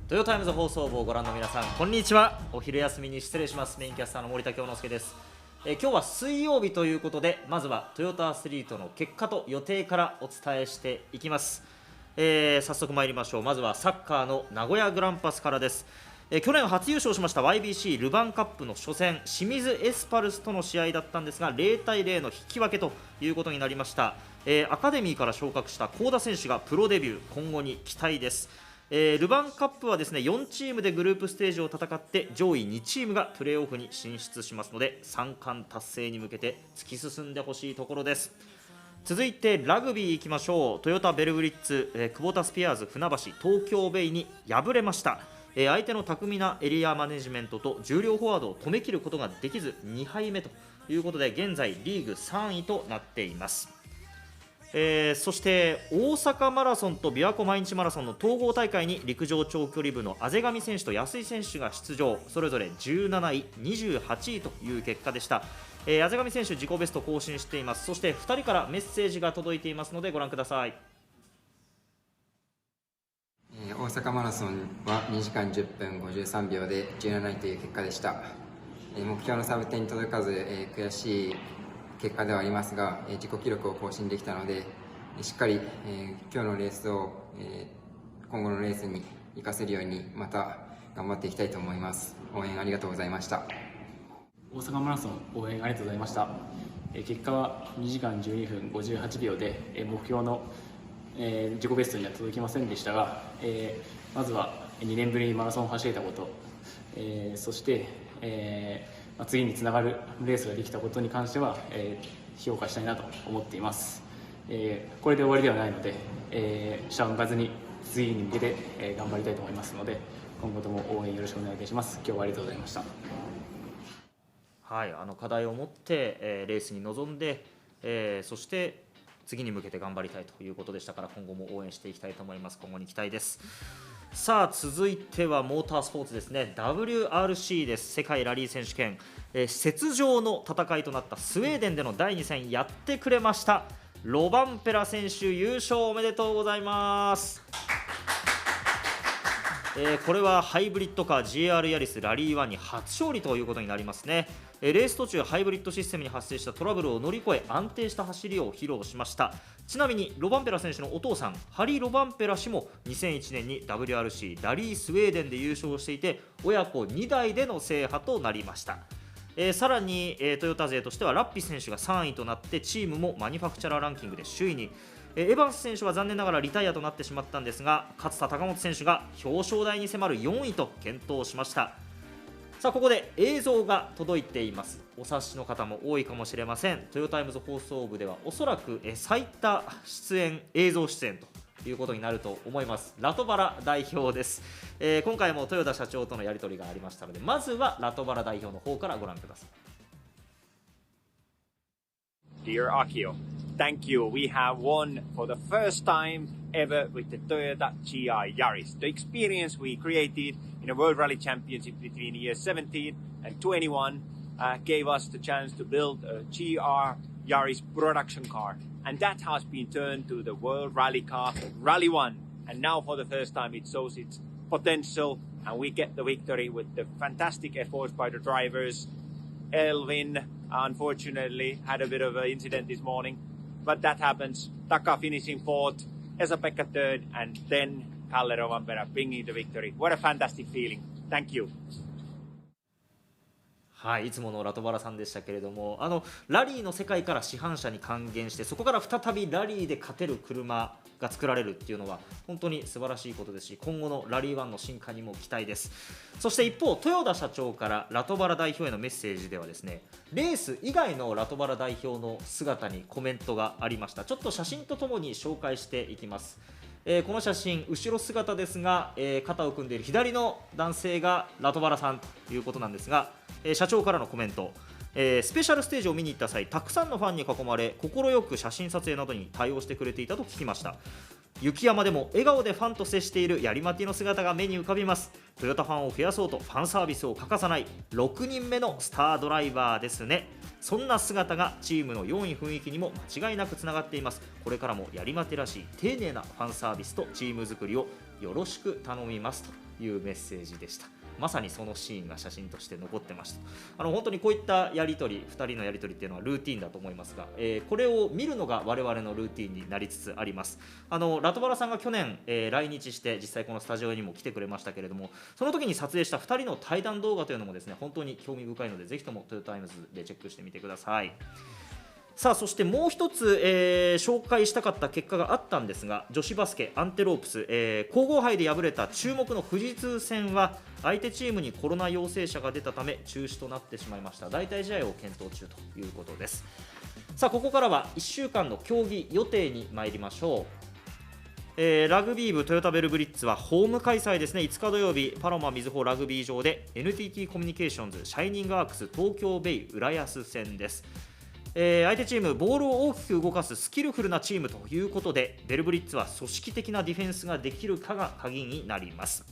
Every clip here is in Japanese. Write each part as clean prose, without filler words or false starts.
トヨタイムズ放送部をご覧の皆さん、こんにちは。お昼休みに失礼します。メインキャスターの森田京之介です。今日は水曜日ということで、まずはトヨタアスリートの結果と予定からお伝えしていきます。早速参りましょう。まずはサッカーの名古屋グランパスからです。去年初優勝しました YBC ルヴァンカップの初戦、清水エスパルスとの試合だったんですが、0対0の引き分けということになりました。アカデミーから昇格した幸田選手がプロデビュー、今後に期待です。ルヴァンカップはですね、4チームでグループステージを戦って上位2チームがプレーオフに進出しますので、3冠達成に向けて突き進んでほしいところです。続いてラグビーいきましょう。トヨタベルブリッツ、クボタスピアーズ船橋東京ベイに敗れました。相手の巧みなエリアマネジメントと重量フォワードを止めきることができず2敗目ということで、現在リーグ3位となっています。そして大阪マラソンと琵琶湖毎日マラソンの統合大会に陸上長距離部の畔上選手と安井選手が出場、それぞれ17位、28位という結果でした。畔上選手自己ベスト更新しています。そして2人からメッセージが届いていますのでご覧ください。大阪マラソンは2時間10分53秒で17位という結果でした。目標のサブ10に届かず、悔しい結果ではありますが、自己記録を更新できたので、しっかり、今日のレースを、今後のレースに生かせるようにまた頑張っていきたいと思います。応援ありがとうございました。大阪マラソン応援ありがとうございました。結果は2時間12分58秒で目標の自己ベストには届きませんでしたが、まずは2年ぶりにマラソンを走れたこと、そして、次につながるレースができたことに関しては、評価したいなと思っています。これで終わりではないので、下を向かずに次に向けて、頑張りたいと思いますので、今後とも応援よろしくお願いいたします。今日はありがとうございました。はい、課題を持って、レースに臨んで、そして次に向けて頑張りたいということでしたから、今後も応援していきたいと思います。今後に期待です。さあ続いてはモータースポーツですね。 WRC です。世界ラリー選手権、雪上の戦いとなったスウェーデンでの第2戦やってくれました。ロバンペラ選手優勝おめでとうございます。これはハイブリッドカー GR ヤリスラリー1に初勝利ということになりますね。レース途中ハイブリッドシステムに発生したトラブルを乗り越え安定した走りを披露しました。ちなみにロバンペラ選手のお父さんハリ・ロバンペラ氏も2001年に WRC ラリースウェーデンで優勝していて、親子2代での制覇となりました。さらに、トヨタ勢としてはラッピ選手が3位となって、チームもマニファクチャラーランキングで首位に。エヴァンス選手は残念ながらリタイアとなってしまったんですが、勝田貴元選手が表彰台に迫る4位と健闘しました。さあここで映像が届いています。お察しの方も多いかもしれません。トヨタイムズ放送部ではおそらく最多映像出演ということになると思います。ラトバラ代表です。今回も豊田社長とのやり取りがありましたので、まずはラトバラ代表の方からご覧ください。 Dear Akio, thank you. We have won for the first time ever with the Toyota GR Yaris. The experience we created in a World Rally Championship between years 17 and 21 gave us the chance to build a GR Yaris production car. And that has been turned to the World Rally car, Rally 1. And now for the first time it shows its potential and we get the victory with the fantastic efforts by the drivers. Elvin unfortunately had a bit of an incident this morning, but that happens. Taka finishing fourth, Esa-Pekka third, and then Kalle Rovanperä bringing the victory. What a fantastic feeling. Thank you. はい、いつものラトバラさんでしたけれども、ラリーの世界から市販車に還元して、そこから再びラリーで勝てる車が作られるっていうのは本当に素晴らしいことですし、今後のラリー1の進化にも期待です。そして一方、豊田社長からラトバラ代表へのメッセージではですね、レース以外のラトバラ代表の姿にコメントがありました。ちょっと写真とともに紹介していきます。この写真、後ろ姿ですが、肩を組んでいる左の男性がラトバラさんということなんですが、社長からのコメント、スペシャルステージを見に行った際、たくさんのファンに囲まれ、快く写真撮影などに対応してくれていたと聞きました。雪山でも笑顔でファンと接しているヤリマティの姿が目に浮かびます。トヨタファンを増やそうとファンサービスを欠かさない6人目のスタードライバーですね。そんな姿がチームの良い雰囲気にも間違いなくつながっています。これからもヤリマテらしい丁寧なファンサービスとチーム作りをよろしく頼みますというメッセージでした。まさにそのシーンが写真として残ってました。本当にこういったやり取り、2人のやり取りっていうのはルーティンだと思いますが、これを見るのが我々のルーティンになりつつあります。ラトバラさんが去年、来日して実際このスタジオにも来てくれましたけれども、その時に撮影した2人の対談動画というのもですね、本当に興味深いので、ぜひともトヨタタイムズでチェックしてみてください。さあそしてもう一つ、紹介したかった結果があったんですが、女子バスケアンテロープス、皇后杯で敗れた注目の富士通戦は相手チームにコロナ陽性者が出たため中止となってしまいました。代替試合を検討中ということです。さあここからは1週間の競技予定に参りましょう。ラグビー部トヨタベルブリッツはホーム開催ですね。5日土曜日パロマみずほラグビー場で NTT コミュニケーションズシャイニングアークス東京ベイ浦安戦です。相手チームボールを大きく動かすスキルフルなチームということで、ベルブリッツは組織的なディフェンスができるかが鍵になります。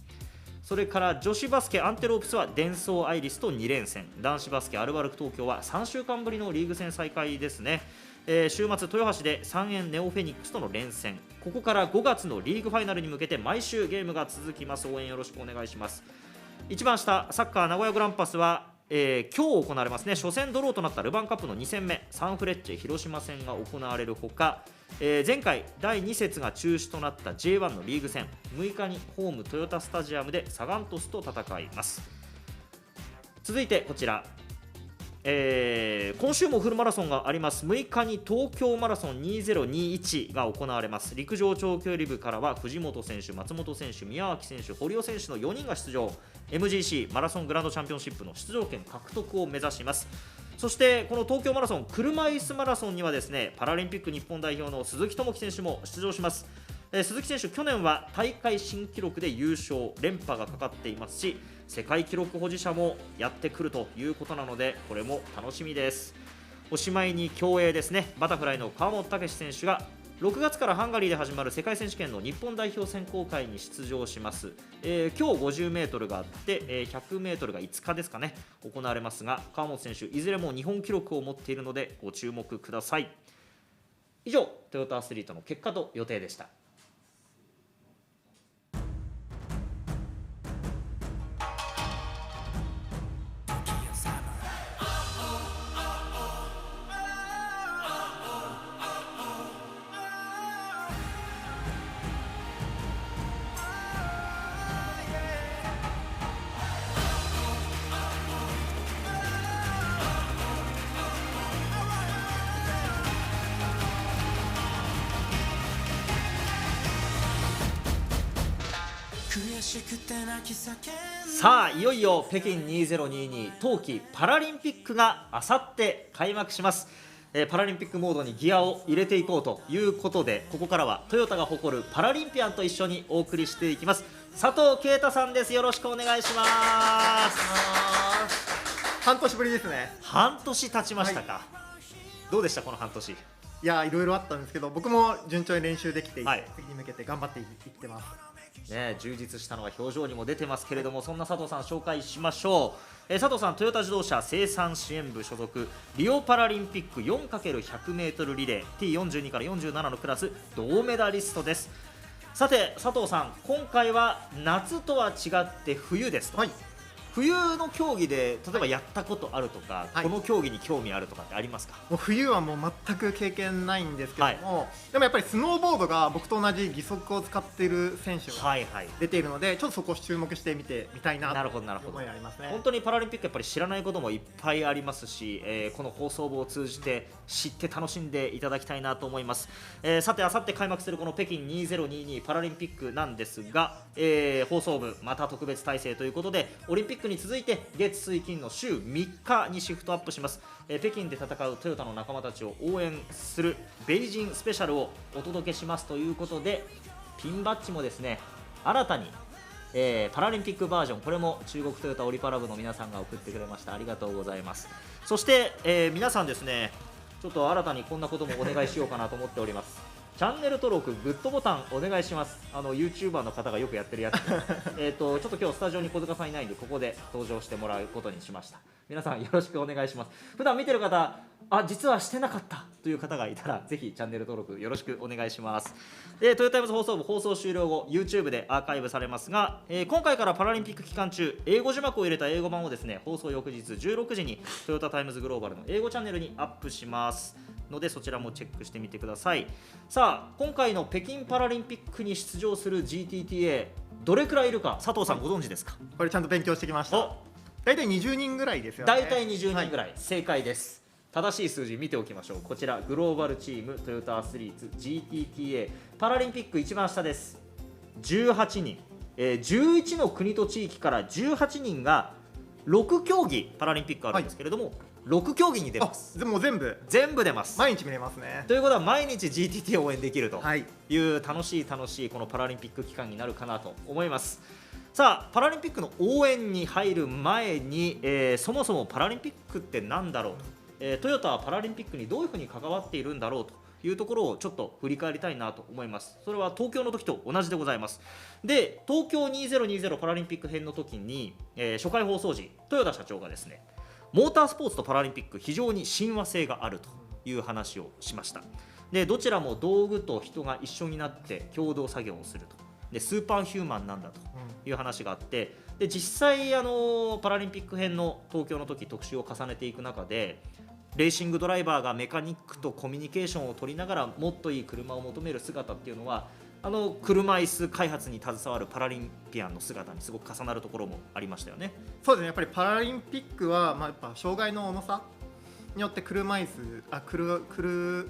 それから女子バスケアンテロープスはデンソーアイリスと2連戦、男子バスケアルバルク東京は3週間ぶりのリーグ戦再開ですね。週末豊橋で3円ネオフェニックスとの連戦、ここから5月のリーグファイナルに向けて毎週ゲームが続きます。応援よろしくお願いします。一番下サッカー名古屋グランパスは今日行われますね。初戦ドローとなったルヴァンカップの2戦目、サンフレッチェ広島戦が行われるほか、前回第2節が中止となった J1 のリーグ戦、6日にホームトヨタスタジアムでサガン鳥栖と戦います。続いてこちら、今週もフルマラソンがあります。6日に東京マラソン2021が行われます。陸上長距離部からは藤本選手、松本選手、宮脇選手、堀尾選手の4人が出場。 MGC マラソングランドチャンピオンシップの出場権獲得を目指します。そしてこの東京マラソン車椅子マラソンにはですね、パラリンピック日本代表の鈴木朋樹選手も出場します。鈴木選手、去年は大会新記録で優勝、連覇がかかっていますし、世界記録保持者もやってくるということなので、これも楽しみです。おしまいに競泳ですね。バタフライの川本武史選手が6月からハンガリーで始まる世界選手権の日本代表選考会に出場します。今日 50m があって、100m が5日ですかね行われますが、川本選手いずれも日本記録を持っているのでご注目ください。以上トヨタアスリートの結果と予定でした。さあいよいよ北京2022冬季パラリンピックがあさって開幕します。パラリンピックモードにギアを入れていこうということで、ここからはトヨタが誇るパラリンピアンと一緒にお送りしていきます。佐藤圭太さんです。よろしくお願いします。半年ぶりですね。半年経ちましたか、どうでしたこの半年。いや、いろいろあったんですけど、僕も順調に練習できていて、はい、次に向けて頑張っていってますね。充実したのが表情にも出てますけれども、そんな佐藤さん紹介しましょう。佐藤さん、トヨタ自動車生産支援部所属、リオパラリンピック 4×100m リレー T42 から47のクラス銅メダリストです。さて佐藤さん、今回は夏とは違って冬ですと、はい、冬の競技で例えばやったことあるとか、はい、この競技に興味あるとかってありますか。もう冬はもう全く経験ないんですけども、でもやっぱりスノーボードが僕と同じ義足を使っている選手が出ているので、ちょっとそこを注目して見てみたいなという思いがありますね。本当にパラリンピックやっぱり知らないこともいっぱいありますし、この放送部を通じて知って楽しんでいただきたいなと思います。さてあさって開幕するこの北京2022パラリンピックなんですが、放送部また特別体制ということで、オリンピックに続いて月水金の週3日にシフトアップします。北京で戦うトヨタの仲間たちを応援するベイジンスペシャルをお届けしますということで、ピンバッジもですね新たに、パラリンピックバージョン、これも中国トヨタオリパラ部の皆さんが送ってくれました。ありがとうございます。そして、皆さんですね、ちょっと新たにこんなこともお願いしようかなと思っております。チャンネル登録、グッドボタンお願いします。YouTuber の方がよくやってるやつでちょっと今日スタジオに小塚さんいないんで、ここで登場してもらうことにしました。皆さんよろしくお願いします。普段見てる方、実はしてなかったという方がいたら、ぜひチャンネル登録よろしくお願いします。トヨタイムズ放送部放送終了後 YouTube でアーカイブされますが、今回からパラリンピック期間中、英語字幕を入れた英語版をですね、放送翌日16時にトヨタタイムズグローバルの英語チャンネルにアップしますので、そちらもチェックしてみてください。さあ、今回の北京パラリンピックに出場する GTTA、 どれくらいいるか佐藤さんご存知ですか？これちゃんと勉強してきました。大体20人ぐらいですよね。大体20人ぐらい、正解です。正しい数字見ておきましょう。こちらグローバルチームトヨタアスリート GTTA パラリンピック一番下です。18人、11の国と地域から18人が6競技パラリンピックあるんですけれども、6競技に出ます。もう全部出ます。毎日見れますね。ということは毎日 GTTA を応援できるという楽しいこのパラリンピック期間になるかなと思います。さあ、パラリンピックの応援に入る前に、そもそもパラリンピックって何だろうと、トヨタはパラリンピックにどういうふうに関わっているんだろうというところをちょっと振り返りたいなと思います。それは東京の時と同じでございます。で、東京2020パラリンピック編の時に、初回放送時豊田社長がですね、モータースポーツとパラリンピック非常に親和性があるという話をしました。で、どちらも道具と人が一緒になって共同作業をすると。で、スーパーヒューマンなんだという話があって、で実際パラリンピック編の東京の時特集を重ねていく中で、レーシングドライバーがメカニックとコミュニケーションを取りながらもっといい車を求める姿っていうのは、車椅子開発に携わるパラリンピアンの姿にすごく重なるところもありましたよね。そうですね、やっぱりパラリンピックは、やっぱ障害の重さによって車椅子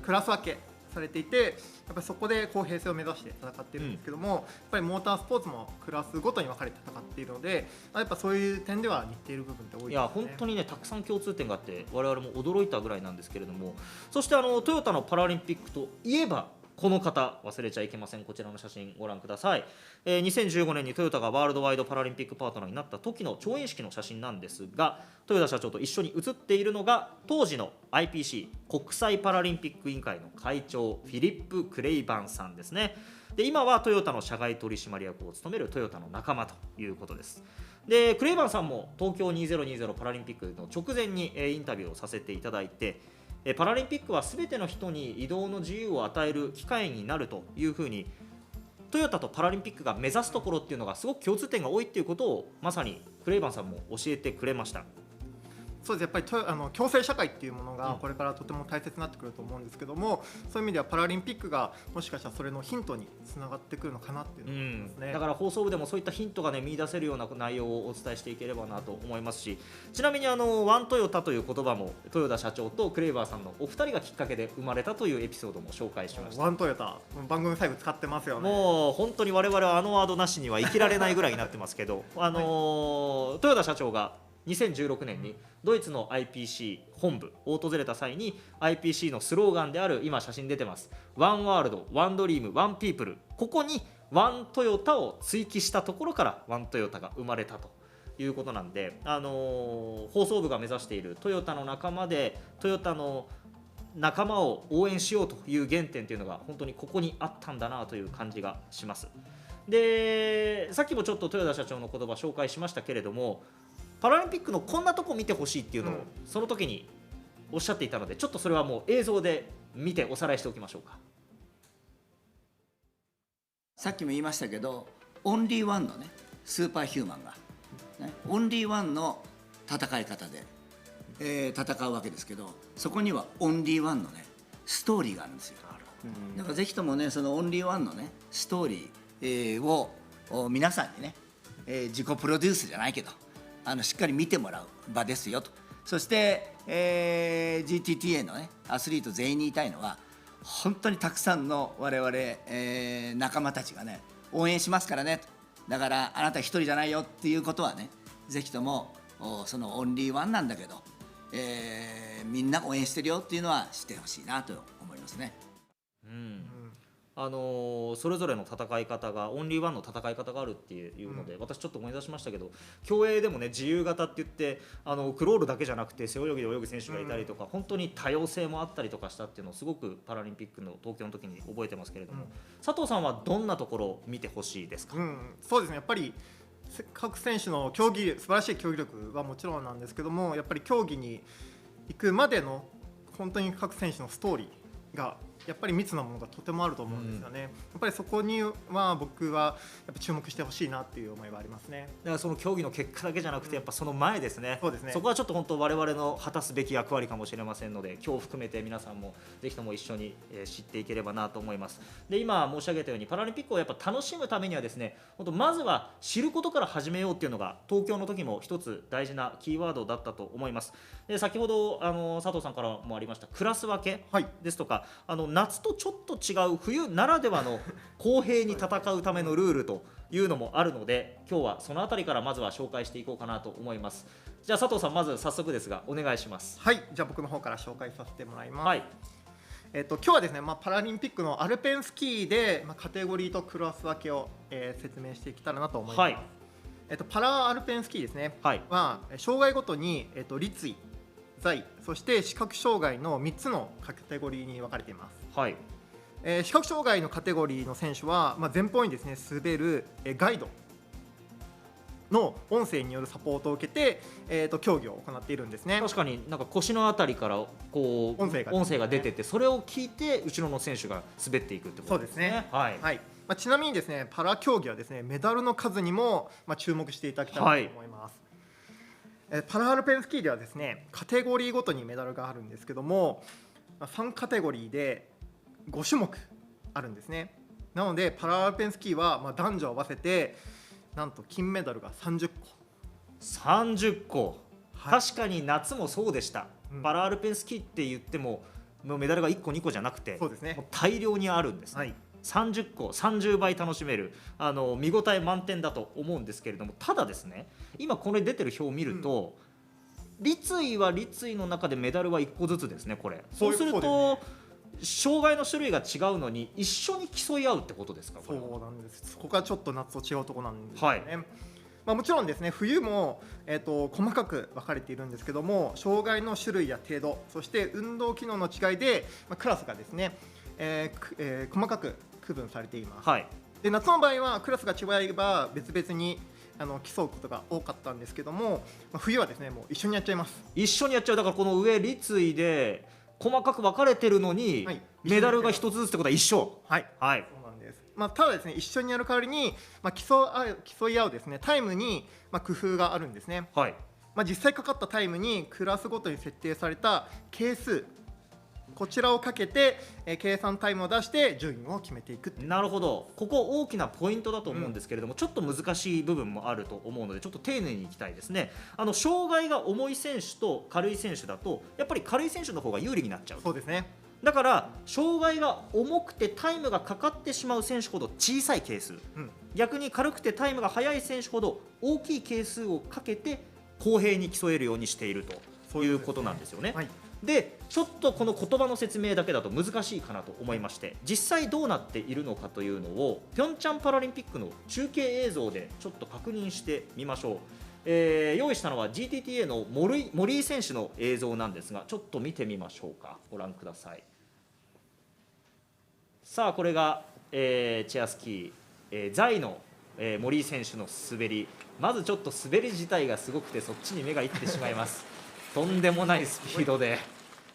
クラス分けされていて、やっぱりそこで公平性を目指して戦っているんですけども、やっぱりモータースポーツもクラスごとに分かれて戦っているので、やっぱそういう点では似ている部分って多いですね。いや本当にね、たくさん共通点があって我々も驚いたぐらいなんですけれども、そしてトヨタのパラリンピックといえばこの方忘れちゃいけません。こちらの写真ご覧ください。2015年にトヨタがワールドワイドパラリンピックパートナーになった時の調印式の写真なんですが、豊田社長と一緒に写っているのが当時の IPC 国際パラリンピック委員会の会長フィリップ・クレイバンさんですね。で、今はトヨタの社外取締役を務めるトヨタの仲間ということです。で、クレイバンさんも東京2020パラリンピックの直前にインタビューをさせていただいて、パラリンピックは全ての人に移動の自由を与える機会になるというふうに、トヨタとパラリンピックが目指すところっていうのがすごく共通点が多いっていうことをまさにクレイバンさんも教えてくれました。そうです。やっぱり共生社会っていうものがこれからとても大切になってくると思うんですけども、そういう意味ではパラリンピックがもしかしたらそれのヒントにつながってくるのかなっていうのを思いますね。だから放送部でもそういったヒントがね見出せるような内容をお伝えしていければなと思いますし、ちなみにワントヨタという言葉も豊田社長とクレイバーさんのお二人がきっかけで生まれたというエピソードも紹介しました。ワントヨタ番組最後使ってますよね。もう本当に我々はワードなしには生きられないぐらいになってますけど豊田社長が2016年にドイツの IPC 本部を訪れた際に IPC のスローガンである、今写真出てます、ワンワールド、ワンドリーム、ワンピープル、ここにワントヨタを追記したところからワントヨタが生まれたということなんで、放送部が目指しているトヨタの仲間でトヨタの仲間を応援しようという原点というのが本当にここにあったんだなという感じがします。で、さっきもちょっと豊田社長の言葉紹介しましたけれども、パラリンピックのこんなとこ見てほしいっていうのをその時におっしゃっていたので、ちょっとそれはもう映像で見ておさらいしておきましょうか。さっきも言いましたけど、オンリーワンのねスーパーヒューマンが、ね、オンリーワンの戦い方で、戦うわけですけど、そこにはオンリーワンのねストーリーがあるんですよ。だからぜひともね、そのオンリーワンのねストーリー、を皆さんにね、自己プロデュースじゃないけどしっかり見てもらう場ですよと。そして、GTTA のねアスリート全員に言いたいのは、本当にたくさんの我々、仲間たちがね応援しますからねと。だからあなた一人じゃないよっていうことはね、ぜひともそのオンリーワンなんだけど、みんな応援してるよっていうのは知ってほしいなと思いますね。それぞれの戦い方がオンリーワンの戦い方があるっていうので、私ちょっと思い出しましたけど、競泳でもね自由形って言ってクロールだけじゃなくて背泳ぎで泳ぐ選手がいたりとか、本当に多様性もあったりとかしたっていうのをすごくパラリンピックの東京の時に覚えてますけれども、佐藤さんはどんなところを見てほしいですか？そうですね、やっぱり各選手の競技素晴らしい競技力はもちろんなんですけども、やっぱり競技に行くまでの本当に各選手のストーリーがやっぱり密なものがとてもあると思うんですよね。やっぱりそこには僕はやっぱ注目してほしいなっていう思いはありますね。だからその競技の結果だけじゃなくて、やっぱその前ですね。そうですね。そこはちょっと本当我々の果たすべき役割かもしれませんので、今日含めて皆さんもぜひとも一緒に知っていければなと思います。で、今申し上げたようにパラリンピックをやっぱ楽しむためにはですね、本当まずは知ることから始めようっていうのが東京の時も一つ大事なキーワードだったと思います。で、先ほど佐藤さんからもありましたクラス分けですとか、夏とちょっと違う冬ならではの公平に戦うためのルールというのもあるので、今日はそのあたりからまずは紹介していこうかなと思います。じゃあ佐藤さん、まず早速ですがお願いします。はい、じゃあ僕の方から紹介させてもらいます。はい。今日はですね、パラリンピックのアルペンスキーで、カテゴリーとクラス分けを、説明していけたらなと思います。はい。パラアルペンスキーですね、はい、は障害ごとに、立位、座位、そして視覚障害の3つのカテゴリーに分かれています。はい。視覚障害のカテゴリーの選手は、前方にですね滑る、ガイドの音声によるサポートを受けて、競技を行っているんですね。確かになんか腰のあたりからこう音声が出てて、それを聞いて後ろの選手が滑っていくってことですね。そうですね。はい。ちなみにですね、パラ競技はですねメダルの数にも、注目していただきたいと思います。パラアルペンスキーではですねカテゴリーごとにメダルがあるんですけども、3カテゴリーで5種目あるんですね。なのでパラアルペンスキーは、男女合わせてなんと金メダルが30個。30個、はい、確かに夏もそうでした、パラアルペンスキーって言ってもメダルが1個2個じゃなくて、そうですね、もう大量にあるんです、はい、30個30倍楽しめる見応え満点だと思うんですけれども、ただですね、今これ出てる表を見ると、立位は立位の中でメダルは1個ずつですね。これそうすると障害の種類が違うのに一緒に競い合うってことですか？これそうなんです。ここがちょっと夏と違うところなんですよね。はい、もちろんですね、冬も、細かく分かれているんですけども、障害の種類や程度、そして運動機能の違いで、クラスがですね、細かく区分されています。はい、で、夏の場合はクラスが違えば別々に競うことが多かったんですけども、冬はですねもう一緒にやっちゃいます。一緒にやっちゃう。だからこの上立位で細かく分かれてるのに、はい、メダルが一つずつってことは一緒。はい、はい、そうなんです。ただですね、一緒にやる代わりに、競い合うですねタイムに、工夫があるんですね。はい、実際かかったタイムにクラスごとに設定された係数、こちらをかけて、計算タイムを出して順位を決めていく。なるほど、ここ大きなポイントだと思うんですけれども、ちょっと難しい部分もあると思うので、ちょっと丁寧にいきたいですね。障害が重い選手と軽い選手だとやっぱり軽い選手の方が有利になっちゃう。そうですね。だから障害が重くてタイムがかかってしまう選手ほど小さい係数、逆に軽くてタイムが速い選手ほど大きい係数をかけて公平に競えるようにしているということなんですよね。で、ちょっとこの言葉の説明だけだと難しいかなと思いまして、実際どうなっているのかというのをピョンチャンパラリンピックの中継映像でちょっと確認してみましょう。用意したのは GTTA の森井選手の映像なんですが、ちょっと見てみましょうか。ご覧ください。さあ、これが、チェアスキー、座位の、森井選手の滑り。まずちょっと滑り自体がすごくてそっちに目がいってしまいますとんでもないスピードで、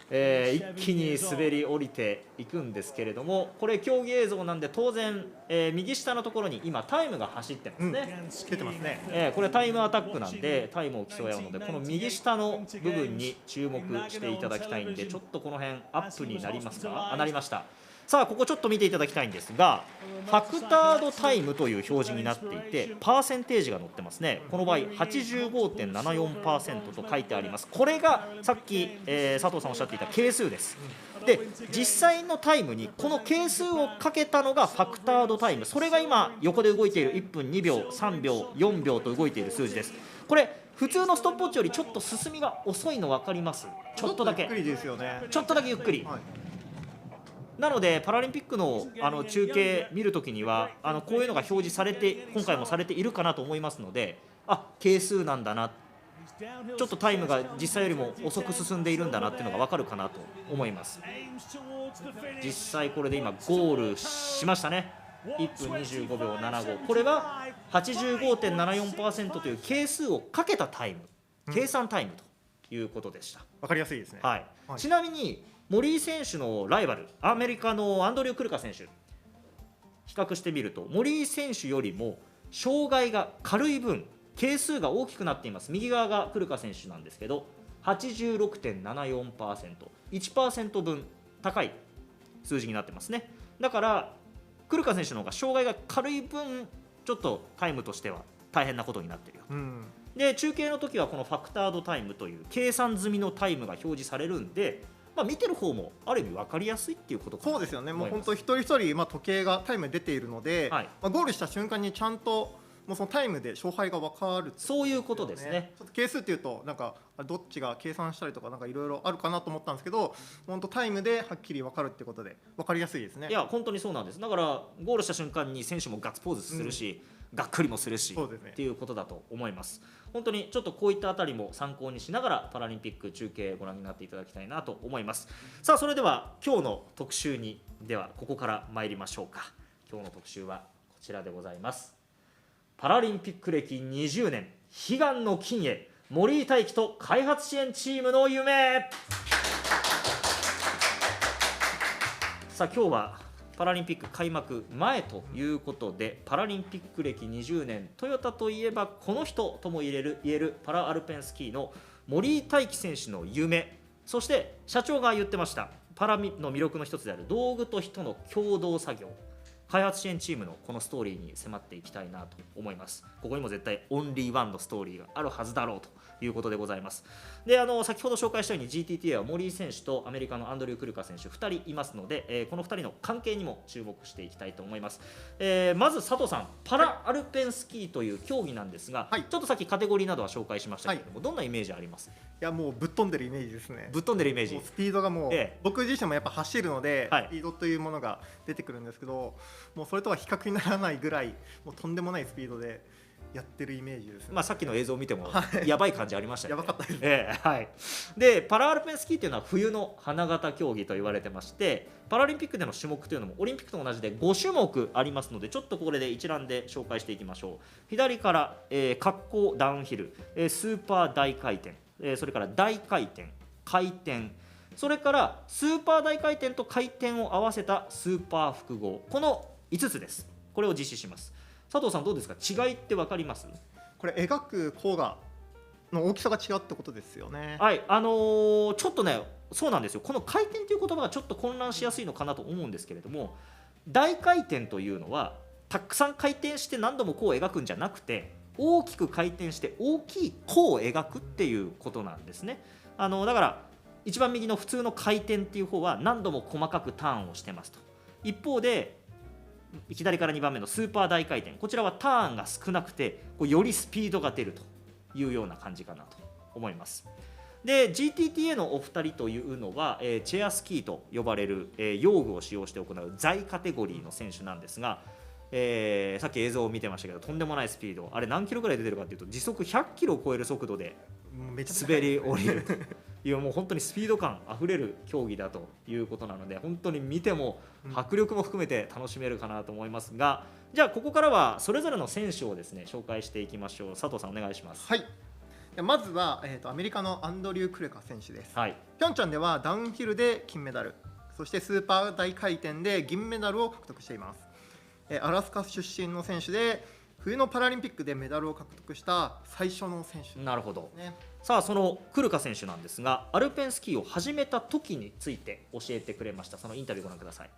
一気に滑り降りていくんですけれども、これ競技映像なんで当然、右下のところに今タイムが走ってますね。出てますね。これタイムアタックなんでタイムを競い合うので、この右下の部分に注目していただきたいんで、ちょっとこの辺アップになりますか？なりました。さあ、ここちょっと見ていただきたいんですが、ファクタードタイムという表示になっていて、パーセンテージが載ってますね。この場合 85.74% と書いてあります。これがさっき、佐藤さんおっしゃっていた係数です。で、実際のタイムにこの係数をかけたのがファクタードタイム、それが今横で動いている1分2秒3秒4秒と動いている数字です。これ普通のストップウォッチよりちょっと進みが遅いの分かります？ちょっとだけ。ゆっくりですよね。ちょっとだけゆっくり。なのでパラリンピックの中継見るときにはこういうのが表示されて今回もされているかなと思いますので、係数なんだな、ちょっとタイムが実際よりも遅く進んでいるんだなっていうのが分かるかなと思います。実際これで今ゴールしましたね。1分25秒75、これは 85.74% という係数をかけたタイム、計算タイムということでした。分かりやすいですね。はい、ちなみに森井選手のライバルアメリカのアンドリュー・クルカ選手比較してみると、森井選手よりも障害が軽い分係数が大きくなっています。右側がクルカ選手なんですけど 86.74%、 1% 分高い数字になってますね。だからクルカ選手の方が障害が軽い分ちょっとタイムとしては大変なことになっているよと、で中継の時はこのファクタードタイムという計算済みのタイムが表示されるんで、見てる方もある意味分かりやすいっていうことかなとそうですよね。もう思います。本当一人一人、時計がタイム出ているので、はい、ゴールした瞬間にちゃんともうそのタイムで勝敗が分かる、そういうことですね。ちょっと係数っていうとなんかどっちが計算したりとかなんかいろいろあるかなと思ったんですけど、本当タイムではっきり分かるってことで分かりやすいですね。いや本当にそうなんです。だからゴールした瞬間に選手もガッツポーズするし、がっくりもするし、そうですねっていうことだと思います。本当にちょっとこういったあたりも参考にしながらパラリンピック中継ご覧になっていただきたいなと思います。さあそれでは今日の特集にではここから参りましょうか。今日の特集はこちらでございます。パラリンピック歴20年悲願の金へ、森井大輝と開発支援チームの夢。さあ今日はパラリンピック開幕前ということで、パラリンピック歴20年、トヨタといえばこの人とも言えるパラアルペンスキーの森井大輝選手の夢、そして社長が言ってましたパラの魅力の一つである道具と人の共同作業、開発支援チームのこのストーリーに迫っていきたいなと思います。ここにも絶対オンリーワンのストーリーがあるはずだろうということでございます。で先ほど紹介したように GTTA は森井選手とアメリカのアンドリュー・クルカ選手2人いますので、この2人の関係にも注目していきたいと思います。まず佐藤さん、パラアルペンスキーという競技なんですが、はい、ちょっとさっきカテゴリーなどは紹介しましたけれども、どんなイメージあります？いやもうぶっ飛んでるイメージですね。ぶっ飛んでるイメージ。もうスピードがもう、僕自身もやっぱ走るので、スピードというものが出てくるんですけど、もうそれとは比較にならないぐらいもうとんでもないスピードでやってるイメージですね。さっきの映像を見てもやばい感じありましたよね。やばかったですね。はい、でパラアルペンスキーというのは冬の花形競技と言われてまして、パラリンピックでの種目というのもオリンピックと同じで5種目ありますので、ちょっとこれで一覧で紹介していきましょう。左から、滑降ダウンヒル、スーパー大回転、それから大回転、回転、それからスーパー大回転と回転を合わせたスーパー複合、この5つです。これを実施します。佐藤さんどうですか、違いって分かります？これ描く弧がの大きさが違うってことですよね。はい、ちょっとね、そうなんですよ。この回転という言葉がちょっと混乱しやすいのかなと思うんですけれども、大回転というのはたくさん回転して何度も弧を描くんじゃなくて、大きく回転して大きい弧を描くっていうことなんですね。だから一番右の普通の回転っていう方は何度も細かくターンをしてますと。一方で左から2番目のスーパー大回転、こちらはターンが少なくてよりスピードが出るというような感じかなと思います。で GTTA のお二人というのは、チェアスキーと呼ばれる、用具を使用して行う在カテゴリーの選手なんですが、さっき映像を見てましたけど、とんでもないスピード、あれ何キロぐらい出てるかというと時速100キロを超える速度で滑り降りるというもう本当にスピード感あふれる競技だということなので、本当に見ても迫力も含めて楽しめるかなと思いますが、じゃあここからはそれぞれの選手をですね紹介していきましょう。佐藤さんお願いします。はい、まずは、アメリカのアンドリュー・クレカ選手です。はい、ピョンチャンではダウンヒルで金メダル、そしてスーパー大回転で銀メダルを獲得しています。アラスカ出身の選手で冬のパラリンピックでメダルを獲得した最初の選手ですね。なるほど。さあそのクルカ選手なんですが、アルペンスキーを始めた時について教えてくれました。そのインタビューご覧ください。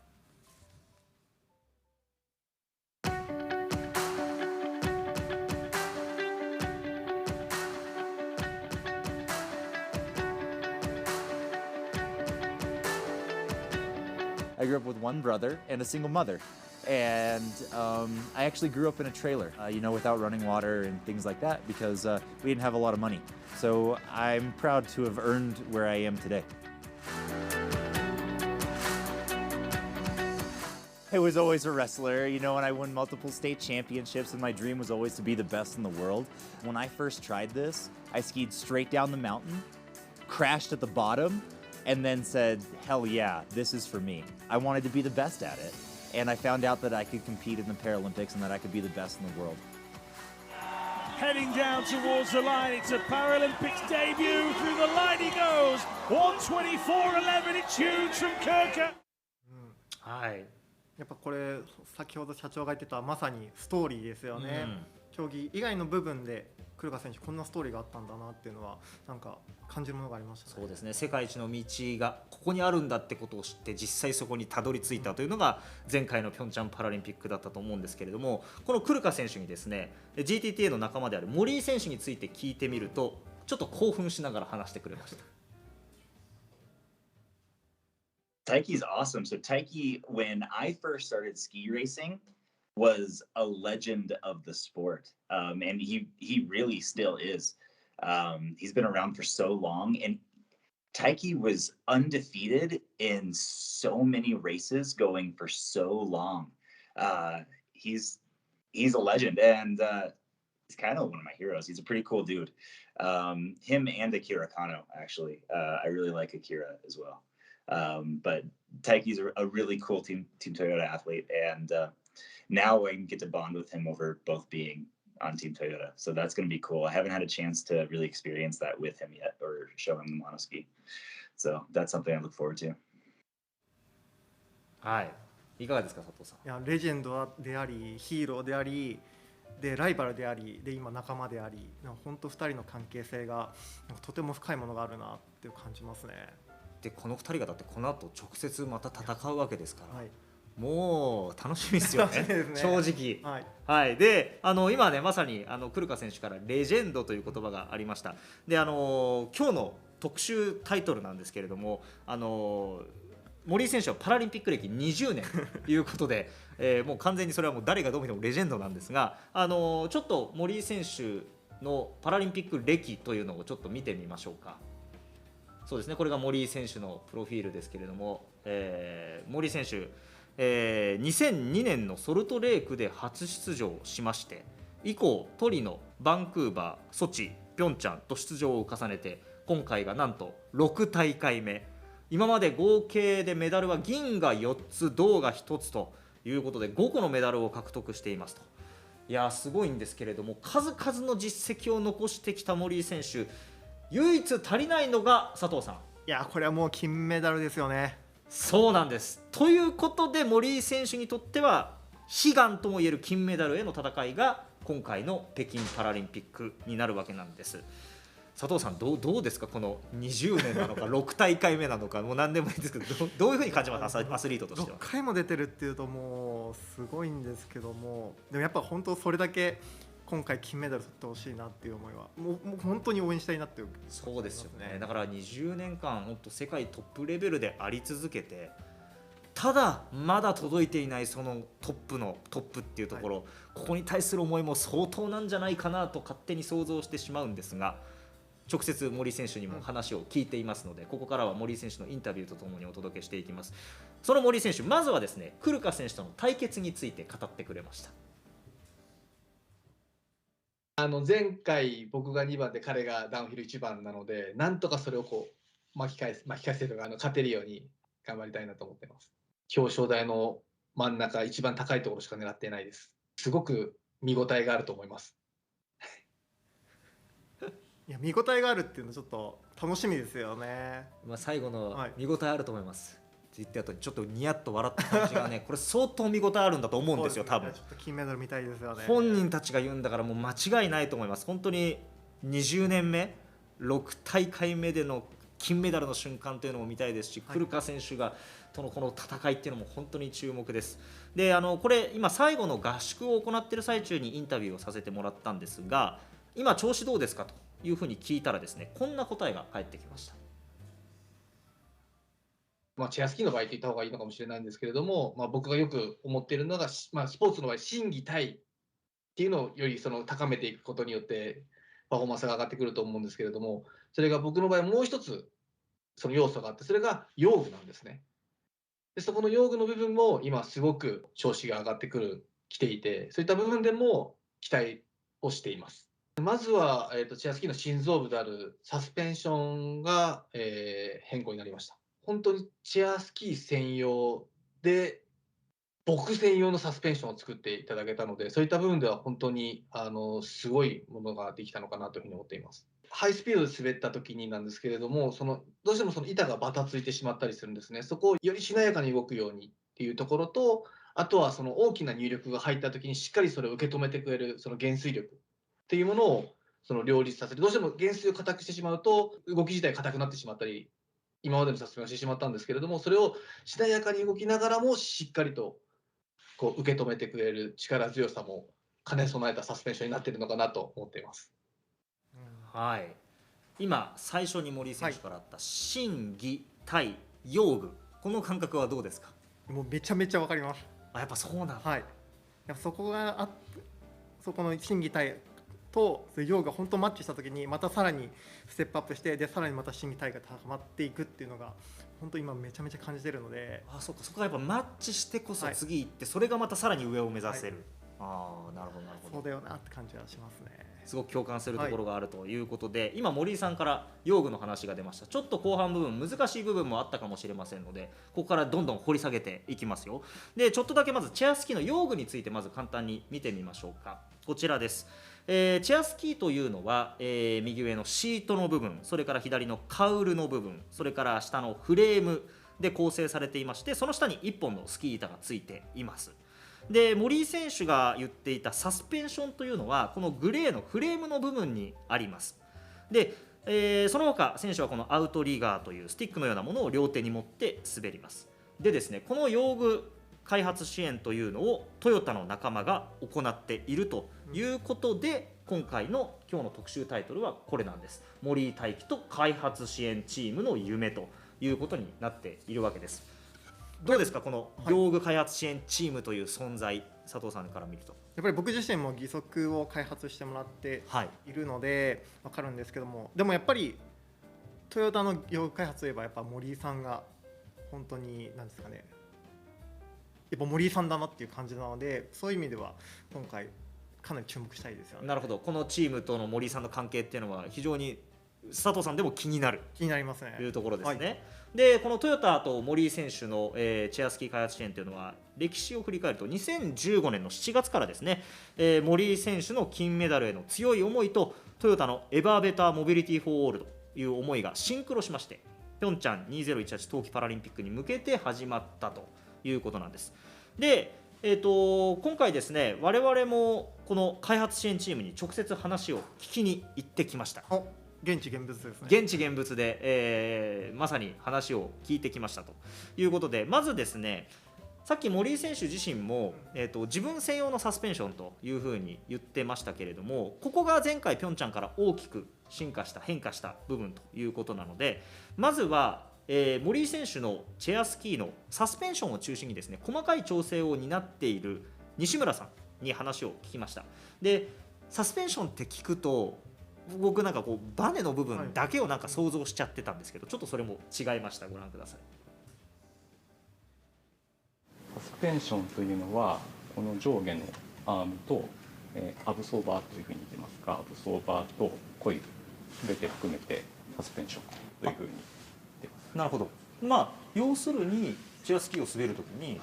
I grew up with one brother and a single mother. And I actually grew up in a trailer, without running water and things like that, because we didn't have a lot of money. So I'm proud to have earned where I am today. I was always a wrestler, you know, and I won multiple state championships, and my dream was always to be the best in the world. When I first tried this, I skied straight down the mountain, crashed at the bottom, and then said, hell yeah, this is for me. I wanted to be the best at it, and I found out that I could compete in the Paralympics and that I could be the best in the world. Heading down towards the line, it's a Paralympics debut. Through the line he goes, 1:24.11. It's huge from Kirker. はい。やっぱこれ先ほど社長が言ってたまさにストーリーですよね、競技以外の部分でクルカ選手こんなストーリーがあったんだなっていうのはなんか感じるものがありましたね。そうですね、世界一の道がここにあるんだってことを知って実際そこにたどり着いたというのが前回のピョンチャンパラリンピックだったと思うんですけれども、このクルカ選手にですね GTTA の仲間である森井選手について聞いてみるとちょっと興奮しながら話してくれました。Taiki's awesome. So Taiki, when I first started ski racing, was a legend of the sport, and he really still is. He's been around for so long, and Taiki was undefeated in so many races, going for so long. He's a legend, and he's kind of one of my heroes. He's a pretty cool dude. Him and Akira Kano, actually. I really like Akira as well. But Taiki's a really cool Team Toyota athlete, and now I can get to bond with him over both being on Team Toyota. So that's going to be cool. I haven't had a chance to really experience that with him yet or show him the monoski. So that's something I look forward to. はい。いかがですか佐藤さん。いやレジェンドでありヒーローでありでライバルでありで今仲間であり本当2人の関係性がとても深いものがあるなって感じますね。でこの2人がだってこの後直接また戦うわけですから、はい、もう楽しみですよね正直、はいはい、で今ねまさにクルカ選手からレジェンドという言葉がありました。で今日の特集タイトルなんですけれども森井選手はパラリンピック歴20年ということで、もう完全にそれはもう誰がどう見てもレジェンドなんですがちょっと森井選手のパラリンピック歴というのをちょっと見てみましょうか。そうですね、これが森井選手のプロフィールですけれども、森井選手、2002年のソルトレークで初出場しまして以降トリノ、バンクーバー、ソチ、ピョンチャンと出場を重ねて今回がなんと6大会目、今まで合計でメダルは銀が4つ、銅が1つということで5個のメダルを獲得していますと。いやすごいんですけれども数々の実績を残してきた森井選手、唯一足りないのが佐藤さん。いやこれはもう金メダルですよね。そうなんです。ということで森井選手にとっては悲願ともいえる金メダルへの戦いが今回の北京パラリンピックになるわけなんです。佐藤さんどうですか、この20年なのか6大会目なのかもう何でもいいんですけどどういうふうに感じますアスリートとしては。6回も出てるっていうともうすごいんですけども、でもやっぱ本当それだけ今回金メダル取ってほしいなっていう思いはもう本当に応援したいなっていう、そうですよね。だから20年間本当世界トップレベルであり続けて、ただまだ届いていないそのトップのトップっていうところ、はい、ここに対する思いも相当なんじゃないかなと勝手に想像してしまうんですが、直接森選手にも話を聞いていますので、ここからは森選手のインタビューとともにお届けしていきます。その森選手、まずはですねクルカ選手との対決について語ってくれました。前回僕が2番で彼がダウンヒル1番なので、なんとかそれをこう巻き返せるとか勝てるように頑張りたいなと思ってます。表彰台の真ん中一番高いところしか狙っていないです。すごく見応えがあると思います。いや見応えがあるっていうのちょっと楽しみですよね。最後の見応えあると思います、って言った後にちょっとニヤッと笑った感じがねこれ相当見応えあるんだと思うんですよ多分。ちょっと金メダル見たいですよね。本人たちが言うんだからもう間違いないと思います。本当に20年目6大会目での金メダルの瞬間というのも見たいですし、クルカ選手がとのこの戦いっていうのも本当に注目です。でこれ今最後の合宿を行っている最中にインタビューをさせてもらったんですが、今調子どうですかというふうに聞いたらですね、こんな答えが返ってきました。チェアスキーの場合と言った方がいいのかもしれないんですけれども、僕がよく思っているのが、スポーツの場合心技体っていうのをより高めていくことによってパフォーマンスが上がってくると思うんですけれども、それが僕の場合もう一つその要素があって、それが用具なんですね。でそこの用具の部分も今すごく調子が上がってきていて、そういった部分でも期待をしています。まずは、チェアスキーの心臓部であるサスペンションが、変更になりました。本当にチェアスキー専用で、僕専用のサスペンションを作っていただけたので、そういった部分では本当にすごいものができたのかなというふうに思っています。ハイスピードで滑った時になんですけれども、どうしてもその板がバタついてしまったりするんですね。そこをよりしなやかに動くようにっていうところと、あとはその大きな入力が入った時にしっかりそれを受け止めてくれるその減衰力っていうものを両立させて、どうしても減衰を硬くしてしまうと動き自体硬くなってしまったり、今までのサスペンをしてしまったんですけれども、それをしなやかに動きながらもしっかりとこう受け止めてくれる力強さも兼ね備えたサスペンションになっているのかなと思っています。はい、今最初に森井選手からあった心技体用具、この感覚はどうですか？もうめちゃめちゃわかります。やっぱそうなんだ。はい。やっぱそこの心技体と用が本当マッチしたときにまたさらにステップアップして、でさらにまた心技体が高まっていくっていうのが本当今めちゃめちゃ感じてるので、そこがやっぱマッチしてこそ次行って、それがまたさらに上を目指せる、なるほどなるほど、そうだよなって感じはしますね。すごく共感するところがあるということで、今森井さんから用具の話が出ました。ちょっと後半部分難しい部分もあったかもしれませんので、ここからどんどん掘り下げていきますよ。でちょっとだけまずチェアスキーの用具についてまず簡単に見てみましょうか。こちらです。チェアスキーというのは、右上のシートの部分、それから左のカウルの部分、それから下のフレームで構成されていまして、その下に1本のスキー板がついています。で森井選手が言っていたサスペンションというのはこのグレーのフレームの部分にあります。で、その他選手はこのアウトリガーというスティックのようなものを両手に持って滑ります。でですね、この用具開発支援というのをトヨタの仲間が行っているということで、今回の今日の特集タイトルはこれなんです。森井大輝と開発支援チームの夢ということになっているわけです。どうですか、この用具開発支援チームという存在、佐藤さんから見ると。やっぱり僕自身も義足を開発してもらっているので分かるんですけども、でもやっぱりトヨタの用具開発といえばやっぱ森井さんが本当に何ですかね、やっぱ森井さんだなっていう感じなので、そういう意味では今回かなり注目したいですよね。なるほど、このチームとの森井さんの関係っていうのは非常に佐藤さんでも気になりますねというところですね。はい、でこのトヨタと森井選手の、チェアスキー開発支援というのは歴史を振り返ると2015年の7月からですね、森井選手の金メダルへの強い思いとトヨタのエバーベターモビリティフォーオールという思いがシンクロしまして、ピョンチャン2018冬季パラリンピックに向けて始まったということなんです。で今回ですね、我々もこの開発支援チームに直接話を聞きに行ってきました。現地現物ですね。現地現物で、まさに話を聞いてきましたということで、まずですね、さっき森井選手自身も、自分専用のサスペンションというふうに言ってましたけれども、ここが前回ピョンチャンから大きく変化した部分ということなので、まずは森井選手のチェアスキーのサスペンションを中心にですね、細かい調整を担っている西村さんに話を聞きました。でサスペンションって聞くと僕なんかこうバネの部分だけをなんか想像しちゃってたんですけど、ちょっとそれも違いました。ご覧ください。サスペンションというのはこの上下のアームと、アブソーバーというふうに言ってますが、アブソーバーとコイル全て含めてサスペンションというふうに言ってます。なるほど。要するにチェアスキーを滑るときに、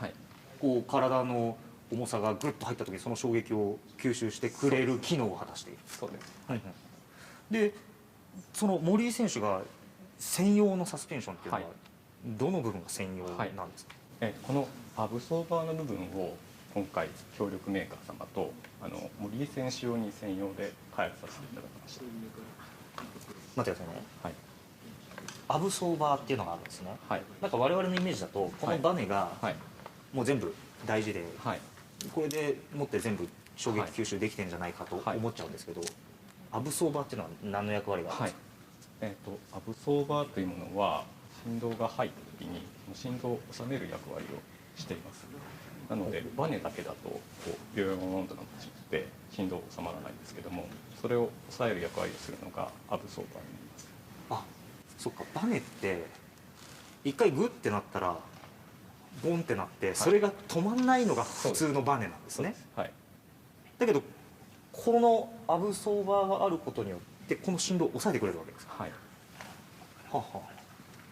こう体の重さがぐっと入ったときにその衝撃を吸収してくれる機能を果たしている。そうです。でその森井選手が専用のサスペンションっていうのは、どの部分が専用なんですか？このアブソーバーの部分を今回協力メーカー様と森井選手用に専用で開発させていただきました。待ってくださいね。はい、アブソーバーっていうのがあるんですね。はい、なんか我々のイメージだとこのバネがもう全部大事で、これでもって全部衝撃吸収できてるんじゃないかと思っちゃうんですけど、アブソーバーっていうのは何の役割があるんですか？アブソーバーというものは振動が入った時に振動を収める役割をしています。なのでバネだけだとこうビヨヨンとなってしまって振動収まらないんですけども、それを抑える役割をするのがアブソーバーになります。そっか、バネって一回グッてなったらゴンってなってそれが止まんないのが普通のバネなんですね。はい、だけどこのアブソーバーがあることによってこの振動を抑えてくれるわけですか。はい、はは。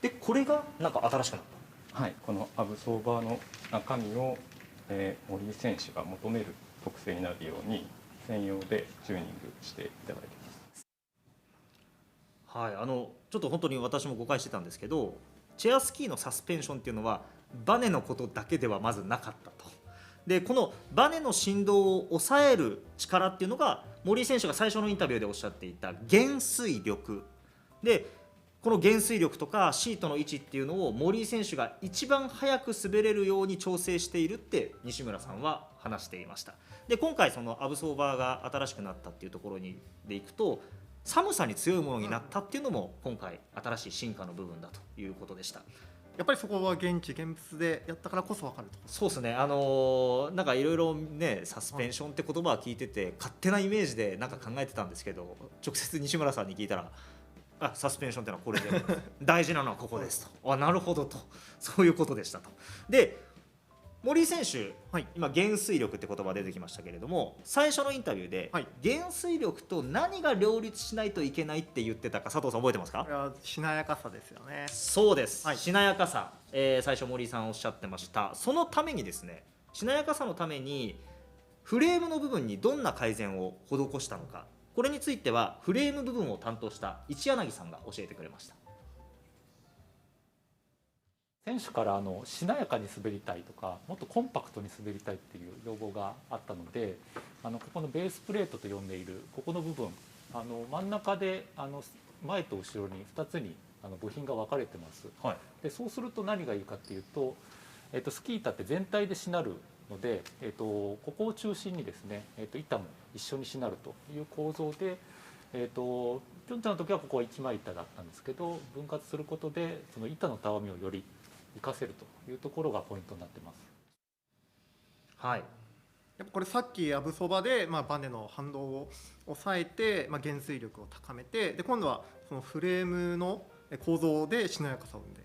でこれがなんか新しくなった。はい、このアブソーバーの中身を、森井選手が求める特性になるように専用でチューニングしていただいてます。はい、ちょっと本当に私も誤解してたんですけど、チェアスキーのサスペンションっていうのはバネのことだけではまずなかったと。でこのバネの振動を抑える力っていうのが森井選手が最初のインタビューでおっしゃっていた減衰力で、この減衰力とかシートの位置っていうのを森井選手が一番早く滑れるように調整しているって西村さんは話していました。で今回そのアブソーバーが新しくなったっていうところにでいくと、寒さに強いものになったっていうのも今回新しい進化の部分だということでした。やっぱりそこは現地現物でやったからこそ分かると。そうですね。なんかいろいろね、サスペンションって言葉を聞いてて勝手なイメージでなんか考えてたんですけど、直接西村さんに聞いたら、サスペンションってのはこれで大事なのはここですと。なるほどと、そういうことでしたと。で森井選手、今減衰力って言葉が出てきましたけれども、最初のインタビューで、減衰力と何が両立しないといけないって言ってたか佐藤さん覚えてますか？しなやかさですよね。そうです、しなやかさ、最初森井さんおっしゃってました。そのためにですね、しなやかさのためにフレームの部分にどんな改善を施したのか、これについてはフレーム部分を担当した一柳さんが教えてくれました。選手からしなやかに滑りたいとか、もっとコンパクトに滑りたいっていう要望があったので、ここのベースプレートと呼んでいるここの部分、真ん中で前と後ろに2つに部品が分かれてます。でそうすると何がいいかっていうと、スキー板って全体でしなるので、ここを中心にですね、板も一緒にしなるという構造で、ピョンチャンの時はここは一枚板だったんですけど、分割することでその板のたわみをより活かせるというところがポイントになってます。はい。やっぱこれさっきアブソバで、バネの反動を抑えて、減衰力を高めて、で今度はそのフレームの構造でしなやかさを生んで、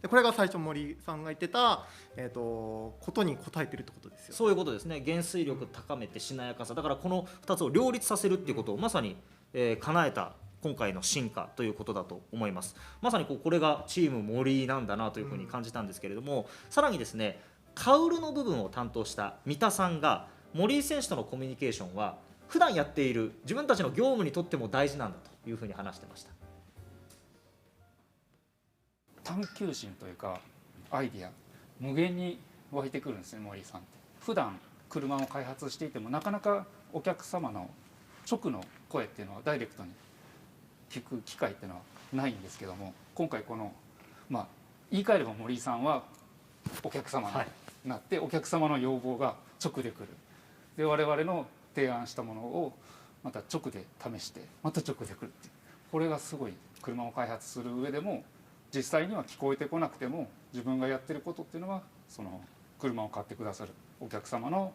でこれが最初森さんが言ってた、ことに応えてるってことですよ。そういうことですね。減衰力高めてしなやかさ、だからこの2つを両立させるっていうことをまさに、叶えた今回の進化ということだと思います。まさにこれがチーム森なんだなというふうに感じたんですけれども、さらにですね、カウルの部分を担当した三田さんが、森井選手とのコミュニケーションは普段やっている自分たちの業務にとっても大事なんだというふうに話してました。探求心というかアイディア無限に湧いてくるんですね、森井さんって。普段車を開発していてもなかなかお客様の直の声っていうのはダイレクトに聞く機会っていうのはないんですけども、今回この言い換えれば森井さんはお客様になって、お客様の要望が直で来る。で我々の提案したものをまた直で試してまた直で来るっていう、これがすごい車を開発する上でも、実際には聞こえてこなくても自分がやってることっていうのは、その車を買ってくださるお客様の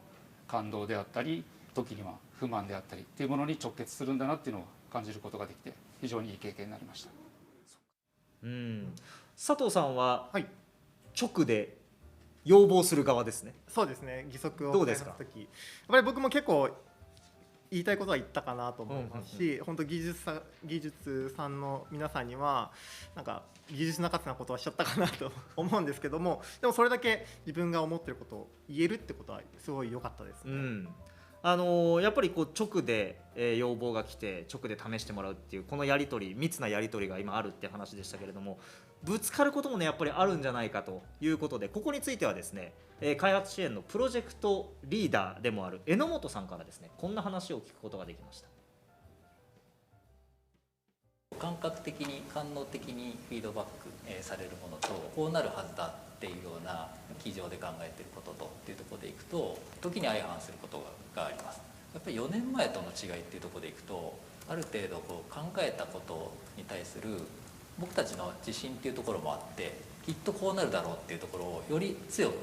感動であったり、時には不満であったりっていうものに直結するんだなっていうのを感じることができて、非常にいい経験になりました。佐藤さんは直で要望する側ですね。そうですね。義足をどうですか？やっぱり僕も結構言いたいことは言ったかなと思いますし、本当技術さんの皆さんにはなんか技術なかったなことはしちゃったかなと思うんですけども、でもそれだけ自分が思ってることを言えるってことはすごい良かったですね。やっぱり直で、要望が来て直で試してもらうっていうこのやり取り、密なやり取りが今あるって話でしたけれども、ぶつかることもねやっぱりあるんじゃないかということで、ここについてはですね、開発支援のプロジェクトリーダーでもある榎本さんからですね、こんな話を聞くことができました。感覚的に官能的にフィードバックされるものと、こうなるはずだっていうような机上で考えていることとっていうところでいくと、時に相反することがあります。やっぱり4年前との違いっていうところでいくと、ある程度考えたことに対する僕たちの自信っていうところもあって、きっとこうなるだろうっていうところをより強く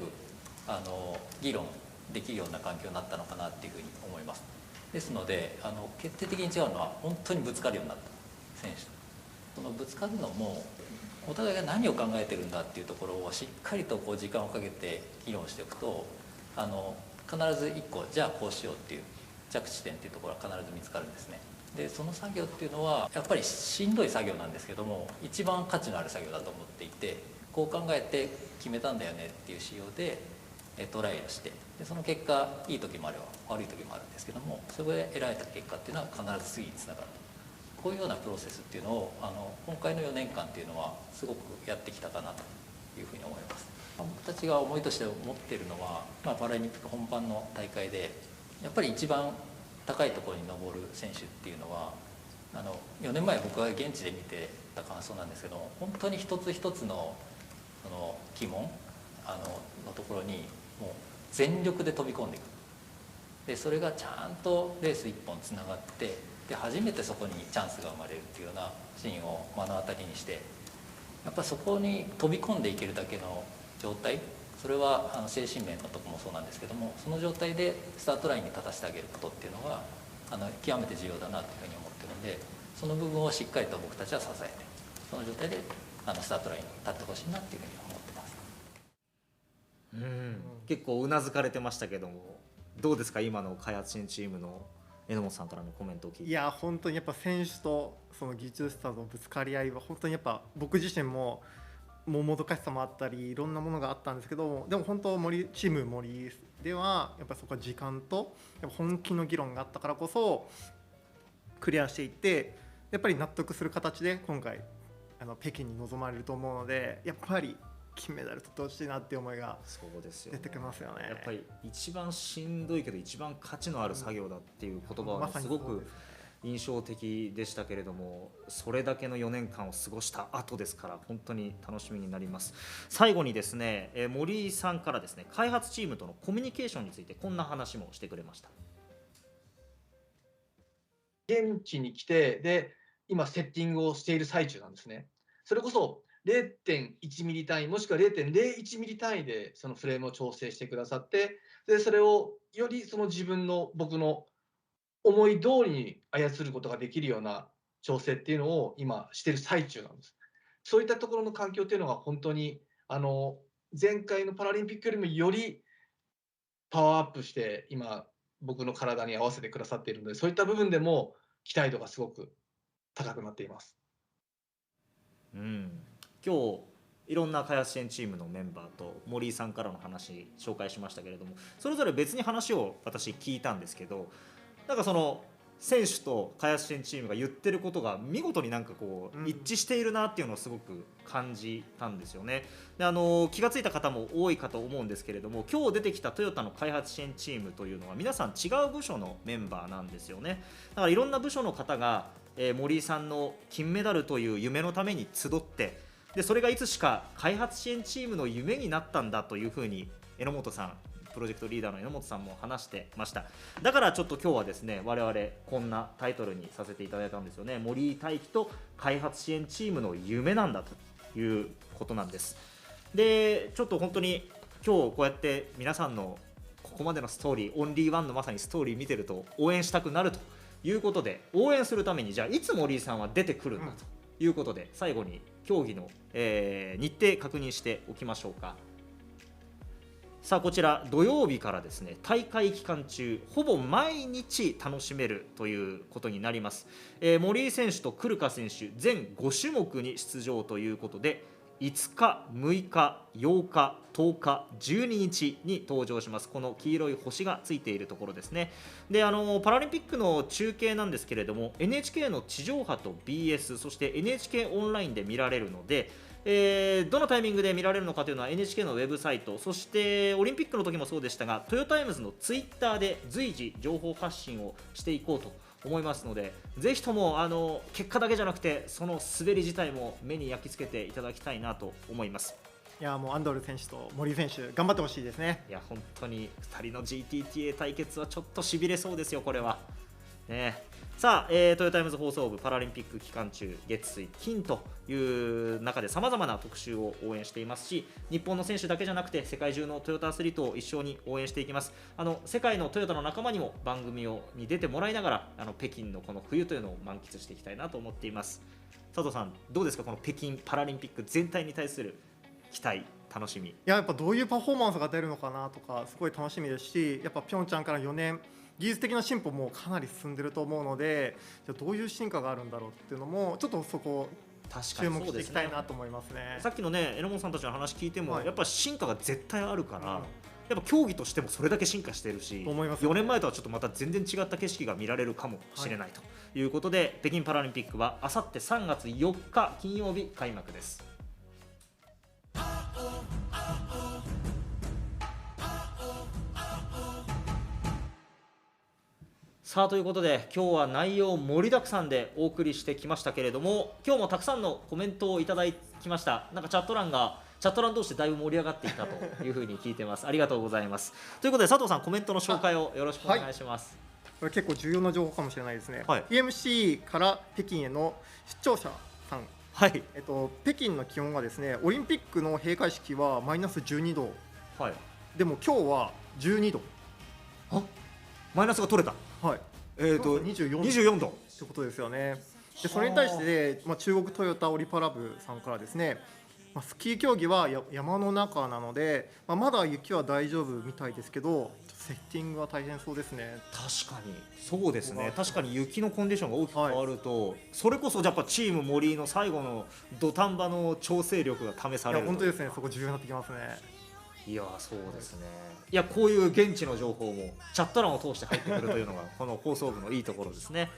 議論できるような環境になったのかなっていうふうに思います。ですので決定的に違うのは、本当にぶつかるようになった選手と。そのぶつかるのもお互いが何を考えてるんだっていうところをしっかりとこう時間をかけて議論しておくと必ず1個じゃあこうしようっていう着地点っていうところは必ず見つかるんですね。でその作業っていうのはやっぱりしんどい作業なんですけども一番価値のある作業だと思っていて、こう考えて決めたんだよねっていう仕様でトライをして、でその結果いい時もあれば悪い時もあるんですけども、そこで得られた結果っていうのは必ず次につながる。こういうようなプロセスっていうのを今回の4年間っていうのはすごくやってきたかなというふうに思います。僕たちが思いとして持っているのは、パラリンピック本番の大会でやっぱり一番高いところに登る選手っていうのは4年前僕が現地で見てた感想なんですけど、本当に一つ一つのその鬼門のところにもう全力で飛び込んでいく。でそれがちゃんとレース1本つながってで初めてそこにチャンスが生まれるっていうようなシーンを目の当たりにして、やっぱりそこに飛び込んでいけるだけの状態、それは精神面のところもそうなんですけども、その状態でスタートラインに立たせてあげることっていうのが極めて重要だなというふうに思ってるので、その部分をしっかりと僕たちは支えてその状態でスタートラインに立ってほしいなっていうふうに思ってます。結構うなずかれてましたけども、どうですか今の開発支援チームの榎本さんからのコメントを聞いて。いや本当にやっぱ選手とその技術者のぶつかり合いは本当にやっぱ僕自身ももどかしさもあったりいろんなものがあったんですけど、でも本当チーム森ではやっぱそこは時間とやっぱ本気の議論があったからこそクリアしていって、やっぱり納得する形で今回北京に臨まれると思うので、やっぱり金メダル取ってほしいなっていう思いが出てきますよね。やっぱり一番しんどいけど一番価値のある作業だっていう言葉はすごく印象的でしたけれども、それだけの4年間を過ごした後ですから本当に楽しみになります。最後にですね、森井さんからですね、開発チームとのコミュニケーションについてこんな話もしてくれました。現地に来てで今セッティングをしている最中なんですね。それこそ0.1 ミリ単位もしくは 0.01 ミリ単位でそのフレームを調整してくださって、でそれをよりその僕の思い通りに操ることができるような調整っていうのを今している最中なんです。そういったところの環境っていうのが本当に前回のパラリンピックよりもよりパワーアップして今僕の体に合わせてくださっているので、そういった部分でも期待度がすごく高くなっています。今日いろんな開発支援チームのメンバーと森井さんからの話紹介しましたけれども、それぞれ別に話を私聞いたんですけど、なんかその選手と開発支援チームが言ってることが見事になんかこう一致しているなっていうのをすごく感じたんですよね。で気がついた方も多いかと思うんですけれども、今日出てきたトヨタの開発支援チームというのは皆さん違う部署のメンバーなんですよね。だからいろんな部署の方が、森井さんの金メダルという夢のために集って、でそれがいつしか開発支援チームの夢になったんだというふうに榎本さん、プロジェクトリーダーの榎本さんも話してました。だからちょっと今日はですね、我々こんなタイトルにさせていただいたんですよね。森井大輝と開発支援チームの夢なんだということなんです。でちょっと本当に今日こうやって皆さんのここまでのストーリー、オンリーワンのまさにストーリー見てると応援したくなるということで、応援するためにじゃあいつ森井さんは出てくるんだということで、最後に競技の、日程確認しておきましょうか。さあこちら土曜日からですね、大会期間中ほぼ毎日楽しめるということになります。森井選手とクルカ選手全5種目に出場ということで、5日、6日、8日、10日、12日に登場します。この黄色い星がついているところですね。でパラリンピックの中継なんですけれども、 NHK の地上波と BS、 そして NHK オンラインで見られるので、どのタイミングで見られるのかというのは NHK のウェブサイト、そしてオリンピックの時もそうでしたがトヨタイムズのツイッターで随時情報発信をしていこうと思いますので、ぜひとも結果だけじゃなくてその滑り自体も目に焼き付けていただきたいなと思います。いやもうアンドル選手と森選手頑張ってほしいですね。いや本当に2人の GTTA 対決はちょっとしびれそうですよこれはね。さあ、トヨタイムズ放送部パラリンピック期間中月水金という中でさまざまな特集を応援していますし、日本の選手だけじゃなくて世界中のトヨタアスリートを一緒に応援していきます。世界のトヨタの仲間にも番組に出てもらいながら北京のこの冬というのを満喫していきたいなと思っています。佐藤さんどうですか、この北京パラリンピック全体に対する期待楽しみ。やっぱどういうパフォーマンスが出るのかなとかすごい楽しみですし、やっぱピョンチャンから4年技術的な進歩もかなり進んでると思うので、じゃあどういう進化があるんだろうっていうのもちょっとそこ注目していきたいなと思いますね。さっきのね榎本さんたちの話聞いても、はいやっぱ進化が絶対あるから、やっぱ競技としてもそれだけ進化してるし、と思います4年前とはちょっとまた全然違った景色が見られるかもしれないということで、北京パラリンピックはあさって3月4日金曜日開幕です。さあということで今日は内容盛りだくさんでお送りしてきましたけれども、今日もたくさんのコメントをいただきました。なんかチャット欄同士でだいぶ盛り上がっていたというふうに聞いてます。ありがとうございます。ということで佐藤さんコメントの紹介をよろしくお願いします。これ結構重要な情報かもしれないですね。はい、EMC から北京への出張者さん、はい北京の気温がですね、オリンピックの閉会式はマイナス12度、はい、でも今日は12度、マイナスが取れた。はい、24度ってことですよね。でそれに対して、中国トヨタオリパラ部さんからですね、スキー競技は山の中なので、まだ雪は大丈夫みたいですけど、セッティングは大変そうですね。確かにそうですね。確かに雪のコンディションが大きく変わると、それこそやっぱチーム森の最後の土壇場の調整力が試される。本当ですね、そこ重要になってきますね。いやそうですね。いやこういう現地の情報もチャット欄を通して入ってくるというのがこの放送部のいいところですね。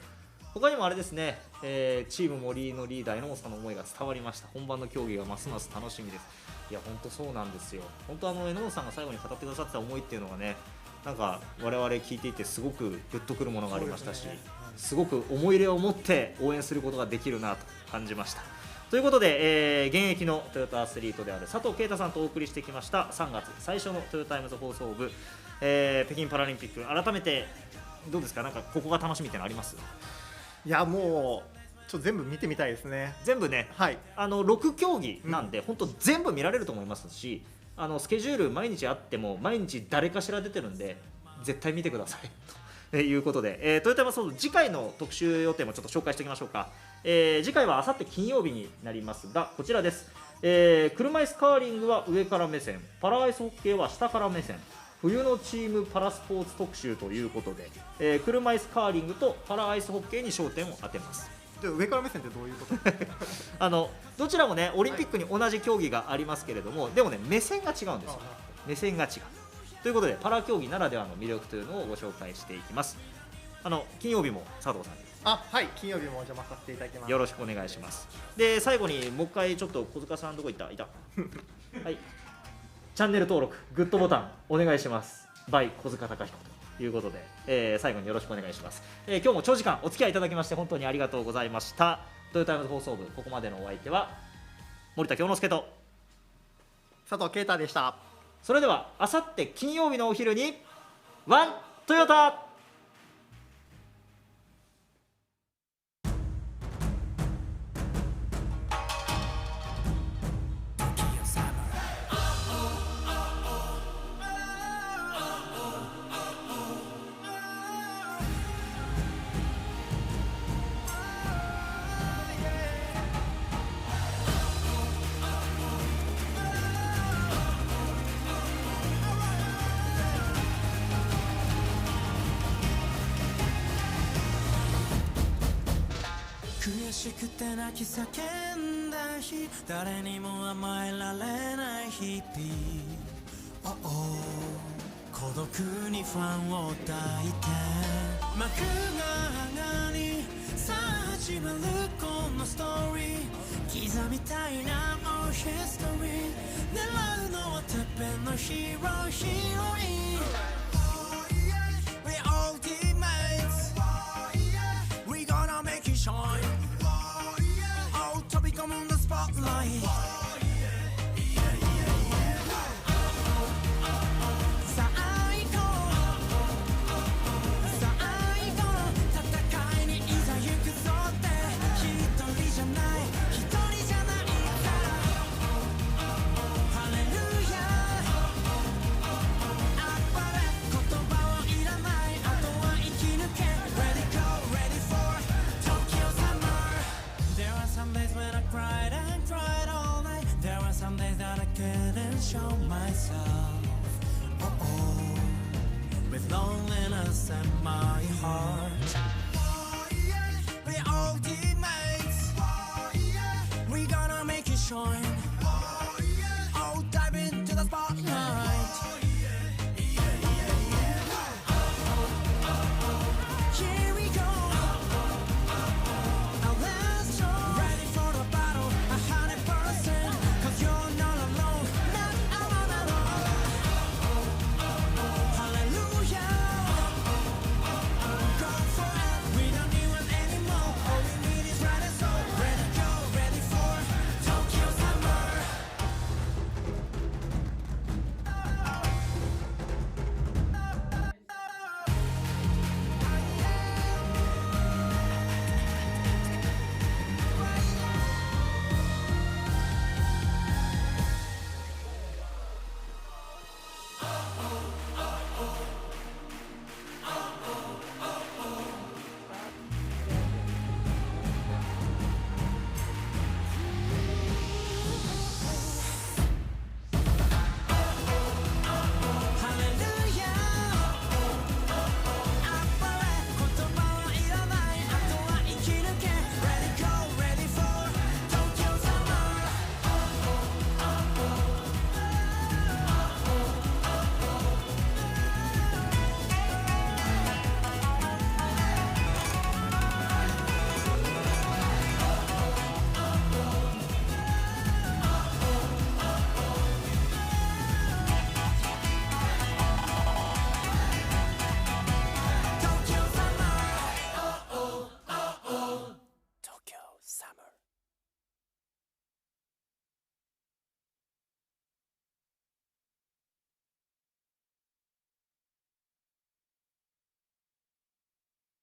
他にもあれですね、チーム森のリーダー榎本さんの思いが伝わりました。本番の競技がますます楽しみです。いや本当そうなんですよ。本当榎本さんが最後に語ってくださってた思いっていうのがね、なんか我々聞いていてすごくグッとくるものがありましたし、すごく思い入れを持って応援することができるなと感じました。ということで、現役のトヨタアスリートである佐藤圭太さんとお送りしてきました3月最初のトヨタイムズ放送部、北京パラリンピック改めてどうですか、なんかここが楽しみってのあります？いやもうちょっと全部見てみたいですね。全部ね、はい、6競技なんで、本当全部見られると思いますし、スケジュール毎日あっても毎日誰かしら出てるんで絶対見てくださいということで、トヨタイムズ放送部次回の特集予定もちょっと紹介しておきましょうか。次回はあさって金曜日になりますが、こちらです。車椅子カーリングは上から目線、パラアイスホッケーは下から目線、冬のチームパラスポーツ特集ということで、車椅子カーリングとパラアイスホッケーに焦点を当てます。で上から目線ってどういうことどちらもねオリンピックに同じ競技がありますけれども、でもね目線が違うんですよ。目線が違うということで、パラ競技ならではの魅力というのをご紹介していきます。金曜日も佐藤さんです。はい、金曜日もお邪魔させていただきます。よろしくお願いします。で最後にもう一回ちょっと小塚さんどこ行ったはいチャンネル登録グッドボタンお願いします。バイ小塚貴彦ということで、最後によろしくお願いします。今日も長時間お付き合いいただきまして本当にありがとうございました。トヨタイムズ放送部、ここまでのお相手は森田京之介と佐藤圭太でした。それではあさって金曜日のお昼にワントヨタ。悔しくて泣き叫んだ日、誰にも甘えられない日々、孤独にファンを抱いて幕が上がり、さあ始まるこのストーリー、刻みたいなもうヒストリー、狙うのはてっぺんのヒーローヒロイン、 We all teammates, We gonna make it shine,飛び込むんだスポットライト、さあ行こう、さあ行こう、戦いにいざ行くぞって、一人じゃない一人じゃないから、ハレルヤ、あっぱれ darkness and my heart. We all did